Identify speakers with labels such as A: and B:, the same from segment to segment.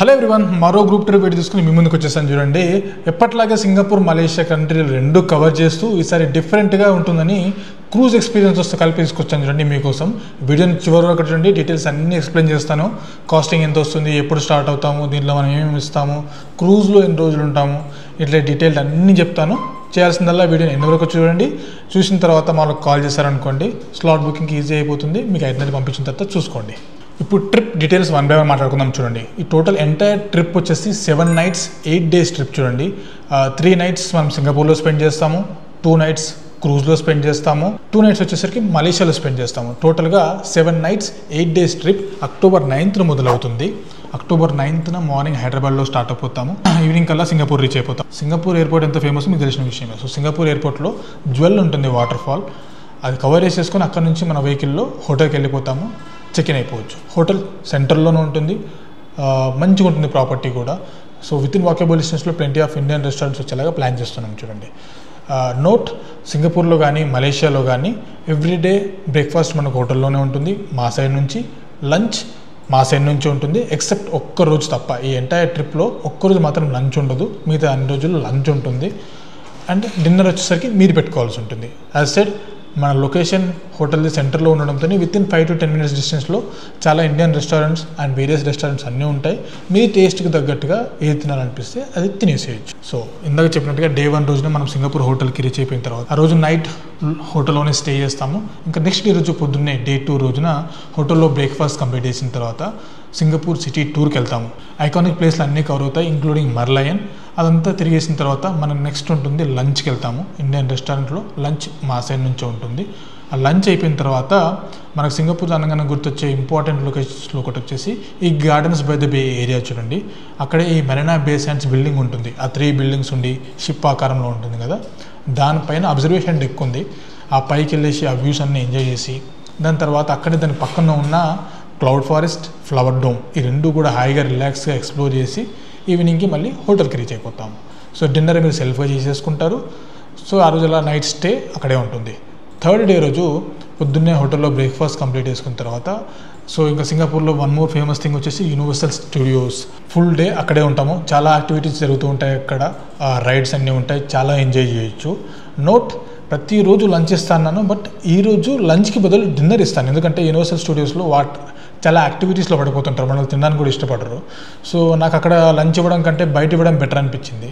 A: Hello everyone, మరో group trip video తీసుకుని మీ ముందుకు వచ్చేసాను. చూడండి, ఎప్పట్లాగే సింగపూర్, మలేషియా కంట్రీలు రెండు కవర్ చేస్తూ ఈసారి డిఫరెంట్గా ఉంటుందని క్రూజ్ ఎక్స్పీరియన్స్ వస్తే కలిపి తీసుకొచ్చాను. చూడండి, మీకోసం వీడియోని చివరి వరకు చూడండి. డీటెయిల్స్ అన్నీ ఎక్స్ప్లెయిన్ చేస్తాను. కాస్టింగ్ ఎంత వస్తుంది, ఎప్పుడు స్టార్ట్ అవుతాము, దీంట్లో మనం ఏమేమి ఇస్తాము, క్రూజ్లో ఎన్ని రోజులు ఉంటాము, ఇట్లా డీటెయిల్ అన్నీ చెప్తాను. చేయాల్సిందల్లా వీడియోని ఎన్ని వరకు చూడండి. చూసిన తర్వాత మనకు కాల్ చేశారనుకోండి, స్లాట్ బుకింగ్ ఈజీ అయిపోతుంది. మీకు అయితే పంపించిన తర్వాత చూసుకోండి. ఇప్పుడు trip details one by one మాట్లాడుకుందాం. చూడండి, ఈ టోటల్ ఎంటైర్ ట్రిప్ వచ్చేసి 7 nights 8 days ట్రిప్. చూడండి, 3 nights మనం సింగపూర్లో స్పెండ్ చేస్తాము, 2 nights క్రూజ్లో స్పెండ్ చేస్తాము, 2 nights వచ్చేసరికి మలేషియాలో స్పెండ్ చేస్తాము. టోటల్గా 7 nights 8 days trip October 9th మొదలవుతుంది. October 9th మార్నింగ్ హైదరాబాద్లో స్టార్ట్ అయిపోతాము. ఈవినింగ్ కల్లా సింగపూర్ రీచ్ అయిపోతాం. సింగపూర్ ఎయిర్పోర్ట్ ఎంత ఫేమస్ మీకు తెలిసిన విషయమే. సో సింగపూర్ ఎయిర్పోర్ట్లో జ్వెల్ ఉంటుంది, వాటర్ ఫాల్. అది కవర్ చేసేసుకొని అక్కడ నుంచి మన వెహికల్లో హోటల్కి వెళ్ళిపోతాము. చెక్ ఇన్ అయిపోవచ్చు. హోటల్ సెంటర్లోనే ఉంటుంది, మంచిగా ఉంటుంది ప్రాపర్టీ కూడా. సో విత్ ఇన్ వాకబుల్ డిస్టెన్స్లో ప్లెంటీ ఆఫ్ ఇండియన్ రెస్టారెంట్స్ వచ్చేలాగా ప్లాన్ చేస్తున్నాం. చూడండి, నోట్, సింగపూర్లో కానీ మలేషియాలో కానీ ఎవ్రీడే బ్రేక్ఫాస్ట్ మనకు హోటల్లోనే ఉంటుంది. మా సైడ్ నుంచి లంచ్ మా సైడ్ నుంచి ఉంటుంది, ఎక్సెప్ట్ ఒక్కరోజు తప్ప. ఈ ఎంటైర్ ట్రిప్లో ఒక్కరోజు మాత్రం లంచ్ ఉండదు, మిగతా అన్ని రోజుల్లో లంచ్ ఉంటుంది. అండ్ డిన్నర్ వచ్చేసరికి మీరు పెట్టుకోవాల్సి ఉంటుంది. యాజ్ సెడ్, మన లొకేషన్ హోటల్ సెంటర్లో ఉండడంతో విత్ ఇన్ 5 to 10 minutes డిస్టెన్స్లో చాలా Indian restaurants and various restaurants అన్నీ ఉంటాయి. మీ టేస్ట్కి తగ్గట్టుగా ఏది తినాలనిపిస్తే అది తినేసేయచ్చు. సో ఇందాక చెప్పినట్టుగా డే 1 రోజున మనం సింగపూర్ హోటల్కి రీచ్ అయిపోయిన తర్వాత ఆ రోజు నైట్ హోటల్లోనే స్టే చేస్తాము. ఇంకా నెక్స్ట్ డే రోజు పొద్దున్నే డే 2 రోజున హోటల్లో బ్రేక్ఫాస్ట్ కంప్లీట్ చేసిన తర్వాత సింగపూర్ సిటీ టూర్కి వెళ్తాము. ఐకానిక్ ప్లేస్లు అన్నీ కవర్ అవుతాయి, ఇంక్లూడింగ్ మర్లయన్. అదంతా తిరిగేసిన తర్వాత మనం నెక్స్ట్ ఉంటుంది లంచ్కి వెళ్తాము. ఇండియన్ రెస్టారెంట్లో లంచ్ మా సైడ్ నుంచే ఉంటుంది. ఆ లంచ్ అయిపోయిన తర్వాత మనకు సింగపూర్ అనగానే గుర్తొచ్చే ఇంపార్టెంట్ లొకేషన్స్లో ఒకటి వచ్చేసి ఈ gardens by the bay area. చూడండి, అక్కడే ఈ మెరీనా బే శాండ్స్ బిల్డింగ్ ఉంటుంది. ఆ 3 buildings ఉండి షిప్ ఆకారంలో ఉంటుంది కదా, దానిపైన అబ్జర్వేషన్ డెక్ ఉంది. ఆ పైకి వెళ్ళేసి ఆ వ్యూస్ అన్నీ ఎంజాయ్ చేసి దాని తర్వాత అక్కడే దాని పక్కన ఉన్న క్లౌడ్ ఫారెస్ట్, ఫ్లవర్ డోమ్, ఈ రెండు కూడా హాయిగా రిలాక్స్గా ఎక్స్ప్లోర్ చేసి ఈవినింగ్కి మళ్ళీ హోటల్కి రీచ్ అయిపోతాము. సో డిన్నర్ మీరు సెల్ఫ్గా చేసేసుకుంటారు. సో ఆ రోజు అలా నైట్ స్టే అక్కడే ఉంటుంది. 3rd డే రోజు పొద్దున్నే హోటల్లో బ్రేక్ఫాస్ట్ కంప్లీట్ చేసుకున్న తర్వాత సో ఇంకా సింగపూర్లో వన్ మోర్ ఫేమస్ థింగ్ వచ్చేసి యూనివర్సల్ స్టూడియోస్. ఫుల్ డే అక్కడే ఉంటాము. చాలా యాక్టివిటీస్ జరుగుతూ ఉంటాయి అక్కడ, రైడ్స్ అన్నీ ఉంటాయి, చాలా ఎంజాయ్ చేయొచ్చు. నోట్, ప్రతిరోజు లంచ్ ఇస్తాను, బట్ ఈరోజు లంచ్కి బదులు డిన్నర్ ఇస్తాను. ఎందుకంటే యూనివర్సల్ స్టూడియోస్లో చాలా యాక్టివిటీస్లో పడిపోతుంటారు, మనల్ని తినడానికి కూడా ఇష్టపడరు. సో నాకు అక్కడ లంచ్ ఇవ్వడం కంటే బయట ఇవ్వడం బెటర్ అనిపించింది.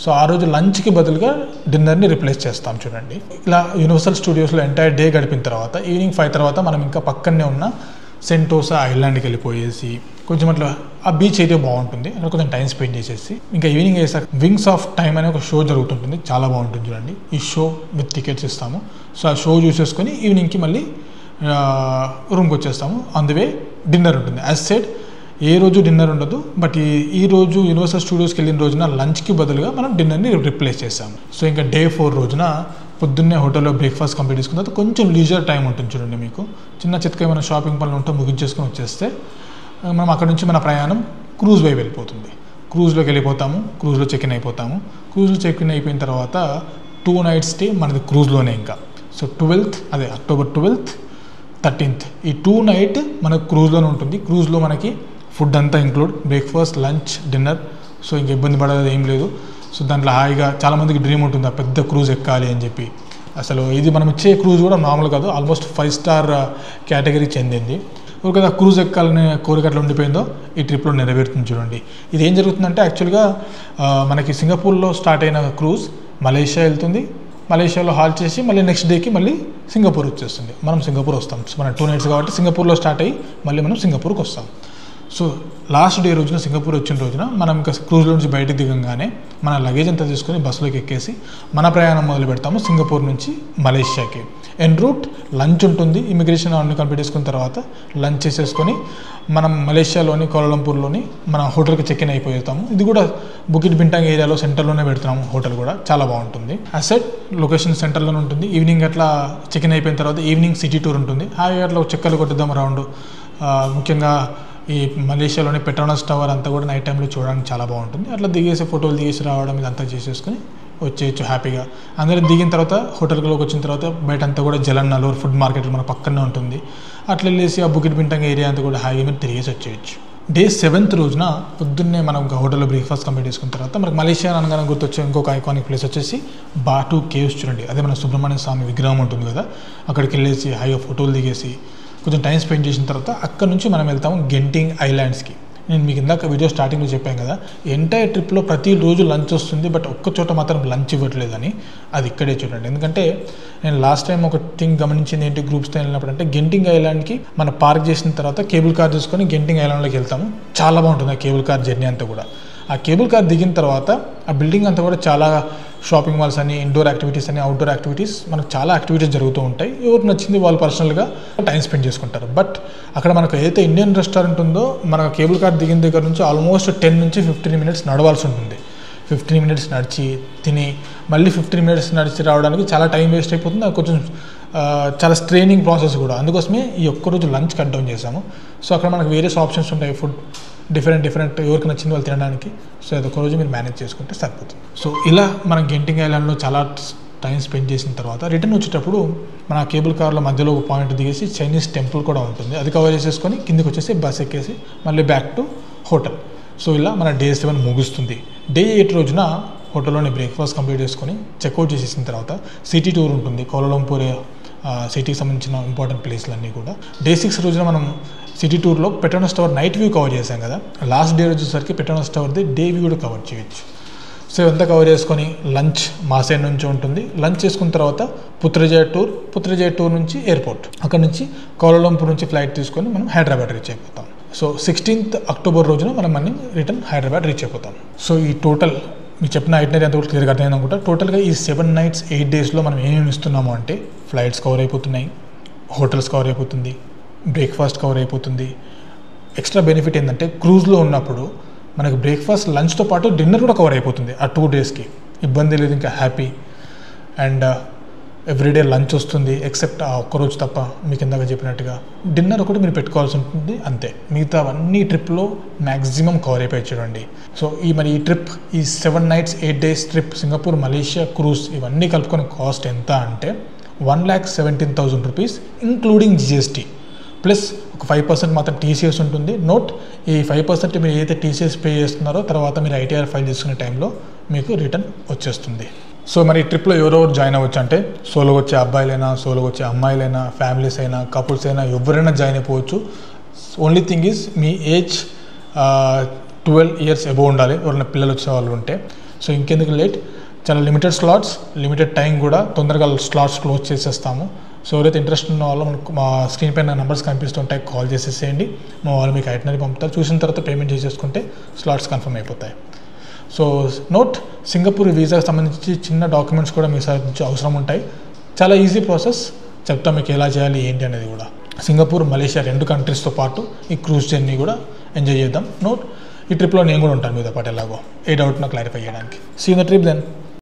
A: సో ఆ రోజు లంచ్కి బదులుగా డిన్నర్ని రిప్లేస్ చేస్తాం. చూడండి, ఇలా యూనివర్సల్ స్టూడియోస్లో ఎంటైర్ డే గడిపిన తర్వాత ఈవినింగ్ 5 తర్వాత మనం ఇంకా పక్కనే ఉన్న సెంటోసా ఐలాండ్కి వెళ్ళిపోయేసి కొంచెం అట్లా ఆ బీచ్ ఏరియా బాగుంటుంది, అక్కడ కొంచెం టైం స్పెండ్ చేసేసి ఇంకా ఈవినింగ్ అయ్యేసాక వింగ్స్ ఆఫ్ టైమ్ అనే ఒక షో జరుగుతుంటుంది, చాలా బాగుంటుంది. చూడండి, ఈ షో విత్ టికెట్స్ ఇస్తాము. సో ఆ షో చూసేసుకొని ఈవినింగ్కి మళ్ళీ రూమ్కి వచ్చేస్తాము. అందువే డిన్నర్ ఉంటుంది. యాజ్ సెడ్, ఏ రోజు డిన్నర్ ఉండదు, బట్ ఈ రోజు యూనివర్సల్ స్టూడియోస్కి వెళ్ళిన రోజున లంచ్కి బదులుగా మనం డిన్నర్ని రిప్లేస్ చేస్తాము. సో ఇంకా డే 4 రోజున పొద్దున్నే హోటల్లో బ్రేక్ఫాస్ట్ కంప్లీట్ చేసుకున్న తర్వాత కొంచెం లీజర్ టైం ఉంటుంది. చూడండి, మీకు చిన్న చితక ఏమైనా షాపింగ్ పనులు ఉంటే ముగించేసుకొని వచ్చేస్తే మనం అక్కడ నుంచి మన ప్రయాణం క్రూజ్ వైపు వెళ్ళిపోతుంది. క్రూజ్లోకి వెళ్ళిపోతాము, క్రూజ్లో చెక్ ఇన్ అయిపోతాము. క్రూజ్లో చెక్ ఇన్ అయిపోయిన తర్వాత 2 nights స్టే మనది క్రూజ్లోనే. ఇంకా సో 12th, అదే October 12th 13th, ఈ 2 nights మనకు క్రూజ్లోనే ఉంటుంది. క్రూజ్లో మనకి ఫుడ్ అంతా include, breakfast, lunch, dinner. So ఇంక ఇబ్బంది పడేది ఏం లేదు. సో దాంట్లో హాయిగా చాలామందికి డ్రీమ్ ఉంటుంది ఆ పెద్ద క్రూజ్ ఎక్కాలి అని చెప్పి. అసలు ఇది మనం ఇచ్చే క్రూజ్ కూడా నార్మల్ కాదు, ఆల్మోస్ట్ 5 star కేటగిరీ చెందింది. కదా క్రూజ్ ఎక్కాలనే కోరిక అట్లా ఉండిపోయిందో ఈ ట్రిప్లో నెరవేరుతుంది. చూడండి, ఇది ఏం జరుగుతుందంటే యాక్చువల్గా మనకి సింగపూర్లో స్టార్ట్ అయిన క్రూజ్ మలేషియా వెళ్తుంది. మలేషియాలో హాల్ట్ చేసి మళ్ళీ నెక్స్ట్ డేకి మళ్ళీ సింగపూర్ వచ్చేస్తుంది. మనం సింగపూర్ వస్తాం. సో మన 2 nights కాబట్టి సింగపూర్లో స్టార్ట్ అయ్యి మళ్ళీ మనం సింగపూర్కి వస్తాం. సో లాస్ట్ డే రోజున సింగపూర్ వచ్చిన రోజున మనం ఇంకా క్రూజ్లో నుంచి బయటకు దిగంగానే మన లగేజ్ అంతా తీసుకొని బస్సులోకి ఎక్కేసి మన ప్రయాణం మొదలు పెడతాము సింగపూర్ నుంచి మలేషియాకి. ఎన్ రూట్ లంచ్ ఉంటుంది. ఇమిగ్రేషన్ అన్ని కంప్లీట్ చేసుకున్న తర్వాత లంచ్ చేసేసుకొని మనం మలేషియాలోని కోలాలంపూర్లోని మన హోటల్కి చెక్ ఇన్ అయిపోతాము. ఇది కూడా బుకిట్ బింటాంగ్ ఏరియాలో సెంటర్లోనే పెడుతున్నాము. హోటల్ కూడా చాలా బాగుంటుంది. అసెట్ లొకేషన్ సెంటర్లోనే ఉంటుంది. ఈవినింగ్ అట్లా చెక్ ఇన్ అయిపోయిన తర్వాత ఈవినింగ్ సిటీ టూర్ ఉంటుంది. హాయిగా అట్లా చెక్కలు కొట్టిద్దాం రౌండ్. ముఖ్యంగా ఈ మలేషియాలోని పెట్రోనస్ టవర్ అంతా కూడా నైట్ టైంలో చూడడానికి చాలా బాగుంటుంది. అట్లా దిగేసి ఫోటోలు దిగేసి రావడం ఇదంతా చేసేసుకొని వచ్చేయచ్చు హ్యాపీగా. అందరం దిగిన తర్వాత హోటల్లోకి వచ్చిన తర్వాత బయట అంతా కూడా జలన్ నలూర్ ఫుడ్ మార్కెట్ మన పక్కనే ఉంటుంది. అట్లా వెళ్ళేసి ఆ బుకిట్ బింటాంగ్ ఏరియా అంతా కూడా హాయిగా మీరు తిరిగేసి వచ్చేయచ్చు. డే 7th రోజున పొద్దున్నే మనం హోటల్లో బ్రేక్ఫాస్ట్ కంప్లీట్ చేసుకున్న తర్వాత మనకు మలేషియా అనగానే గుర్తొచ్చే ఇంకొక ఐకానిక్ ప్లేస్ వచ్చేసి బాటు కేవ్స్ చూడండి. అదే మన సుబ్రహ్మణ్య స్వామి విగ్రహం ఉంటుంది కదా, అక్కడికి వెళ్ళేసి హాయిగా ఫోటోలు దిగేసి కొంచెం టైం స్పెండ్ చేసిన తర్వాత అక్కడ నుంచి మనం వెళ్తాము గెంటింగ్ ఐలాండ్స్కి. నేను మీకు ఇందాక వీడియో స్టార్టింగ్లో చెప్పాను కదా, ఎంటైర్ ట్రిప్లో ప్రతిరోజు లంచ్ వస్తుంది, బట్ ఒక్క చోట మాత్రం లంచ్ ఇవ్వట్లేదని. అది ఇక్కడే చూడండి. ఎందుకంటే నేను లాస్ట్ టైం ఒక థింగ్ గమనించింది ఏంటి, గ్రూప్స్తో వెళ్ళినప్పుడు అంటే గెంటింగ్ ఐలాండ్కి మనం పార్క్ చేసిన తర్వాత కేబుల్ కార్ తీసుకొని గెంటింగ్ ఐలాండ్లోకి వెళ్తాము. చాలా బాగుంటుంది ఆ కేబుల్ కార్ జర్నీ అంతా కూడా. ఆ కేబుల్ కార్ దిగిన తర్వాత ఆ బిల్డింగ్ అంతా కూడా చాలా షాపింగ్ మాల్స్ అని, ఇండోర్ యాక్టివిటీస్ అని, అవుట్డోర్ యాక్టివిటీస్, మనకు చాలా యాక్టివిటీస్ జరుగుతూ ఉంటాయి. ఎవరు నచ్చింది వాళ్ళు పర్సనల్గా టైం స్పెండ్ చేసుకుంటారు. బట్ అక్కడ మనకు ఏదైతే ఇండియన్ రెస్టారెంట్ ఉందో, మన కేబుల్ కార్ దిగిన దగ్గర నుంచి ఆల్మోస్ట్ 10 నుంచి 15 మినిట్స్ నడవాల్సి ఉంటుంది. 15 మినిట్స్ నడిచి తిని మళ్ళీ 15 మినిట్స్ నడిచి రావడానికి చాలా టైం వేస్ట్ అయిపోతుంది. అది కొంచెం చాలా స్ట్రెయినింగ్ ప్రాసెస్ కూడా. అందుకోసమే ఈ ఒక్కరోజు లంచ్ కట్ డౌన్ చేసాము. సో అక్కడ మనకు వేరియస్ ఆప్షన్స్ ఉంటాయి, ఫుడ్ డిఫరెంట్ ఎవరికి నచ్చింది వాళ్ళు తినడానికి. సో అది ఒకరోజు మీరు మేనేజ్ చేసుకుంటే సరిపోతుంది. సో ఇలా మనం గెంటింగ్ ఐలాండ్లో చాలా టైం స్పెండ్ చేసిన తర్వాత రిటర్న్ వచ్చేటప్పుడు మన కేబుల్ కార్లో మధ్యలో ఒక పాయింట్ దిగేసి చైనీస్ టెంపుల్ కూడా ఉంటుంది, అది కవర్ చేసేసుకొని కిందికి వచ్చేసి బస్ ఎక్కేసి మళ్ళీ బ్యాక్ టు హోటల్. సో ఇలా మన డే 7 ముగుస్తుంది. డే 8 రోజున హోటల్లోనే బ్రేక్ఫాస్ట్ కంప్లీట్ చేసుకొని చెక్అవుట్ చేసేసిన తర్వాత సిటీ టూర్ ఉంటుంది, కౌలాలంపూర్ సిటీకి సంబంధించిన ఇంపార్టెంట్ ప్లేస్లన్నీ కూడా. డే 6 రోజున మనం సిటీ టూర్లో Petronas tower night view cover చేసాం కదా, లాస్ట్ డే వచ్చేసరికి పెట్రోనస్ టవర్ది డే వ్యూ కూడా కవర్ చేయొచ్చు. సో ఇదంతా కవర్ చేసుకొని లంచ్ మా సైడ్ నుంచి ఉంటుంది. లంచ్ చేసుకున్న తర్వాత పుత్రజయ టూర్ నుంచి ఎయిర్పోర్ట్, అక్కడ నుంచి కౌలాలంపూర్ నుంచి ఫ్లైట్ తీసుకొని మనం హైదరాబాద్ రీచ్ అయిపోతాం. సో 16th అక్టోబర్ రోజున మనం మళ్ళీ రిటర్న్ హైదరాబాద్ రీచ్ అయిపోతాం. సో ఈ టోటల్ మీకు చెప్పిన ఐటినరీ అంతా కూడా క్లియర్గా అర్థమైంది అనుకుంటా. టోటల్గా ఈ 7 nights 8 daysలో మనం ఏమేమి ఇస్తున్నాము అంటే ఫ్లైట్స్ కవర్ అయిపోతున్నాయి, హోటల్స్ కవర్ అయిపోతుంది, బ్రేక్ఫాస్ట్ కవర్ అయిపోతుంది. ఎక్స్ట్రా బెనిఫిట్ ఏంటంటే క్రూజ్లో ఉన్నప్పుడు మనకు బ్రేక్ఫాస్ట్ లంచ్తో పాటు డిన్నర్ కూడా కవర్ అయిపోతుంది. ఆ 2 daysకి ఇబ్బంది లేదు, ఇంకా హ్యాపీ. అండ్ ఎవ్రీడే లంచ్ వస్తుంది, ఎక్సెప్ట్ ఆ ఒక్కరోజు తప్ప. మీకు ఇందాక చెప్పినట్టుగా డిన్నర్ ఒకటి మీరు పెట్టుకోవాల్సి ఉంటుంది అంతే. మిగతా అన్ని ట్రిప్లో మ్యాక్సిమం కవర్ అయిపోయి చూడండి. సో ఈ ట్రిప్, ఈ 7 nights 8 days trip Singapore Malaysia cruise ఇవన్నీ కలుపుకొని కాస్ట్ ఎంత అంటే 1,17,000 rupees ఇంక్లూడింగ్ జిఎస్టీ, ప్లస్ ఒక 5% మాత్రం టీసీఎస్ ఉంటుంది. నోట్, ఈ 5% మీరు ఏదైతే టీసీఎస్ పే చేస్తున్నారో తర్వాత మీరు ఐటీఆర్ ఫైల్ చేసుకునే టైంలో మీకు రిటర్న్ వచ్చేస్తుంది. సో మరి ఈ ట్రిప్లో ఎవరెవరు జాయిన్ అవ్వచ్చు అంటే సోలో వచ్చే అబ్బాయిలైనా, సోలో వచ్చే అమ్మాయిలైనా, ఫ్యామిలీస్ అయినా, కపుల్స్ అయినా ఎవరైనా జాయిన్ అయిపోవచ్చు. Only thing is me age 12 years above ఉండాలి, ఎవరైనా పిల్లలు వచ్చే వాళ్ళు ఉంటే. సో ఇంకెందుకు లేట్, చాలా లిమిటెడ్ స్లాట్స్, లిమిటెడ్ టైం కూడా, తొందరగా స్లాట్స్ క్లోజ్ చేసేస్తాము. సో ఎవరైతే ఇంట్రెస్ట్ ఉన్న వాళ్ళు మనకు మా స్క్రీన్ పైన నెంబర్స్ కనిపిస్తుంటాయి, కాల్ చేసేసేయండి. మా వాళ్ళు మీకు ఐటినరీ పంపుతారు. చూసిన తర్వాత పేమెంట్ చేసేసుకుంటే స్లాట్స్ కన్ఫర్మ్ అయిపోతాయి. సో నోట్, సింగపూర్ వీసాకి సంబంధించి చిన్న డాక్యుమెంట్స్ కూడా మీ సైడ్ నుంచి అవసరం ఉంటాయి. చాలా ఈజీ ప్రాసెస్, చెప్తాం మీకు ఎలా చేయాలి ఏంటి అనేది కూడా. సింగపూర్ మలేషియా 2 countriesతో పాటు ఈ క్రూజ్ జర్నీ కూడా ఎంజాయ్ చేద్దాం. నోట్, ఈ ట్రిప్లో నేను కూడా ఉంటాను మీతో పాటు, ఎలాగో ఏ డౌట్ నాకు క్లారిఫై చేయడానికి. See in the trip then.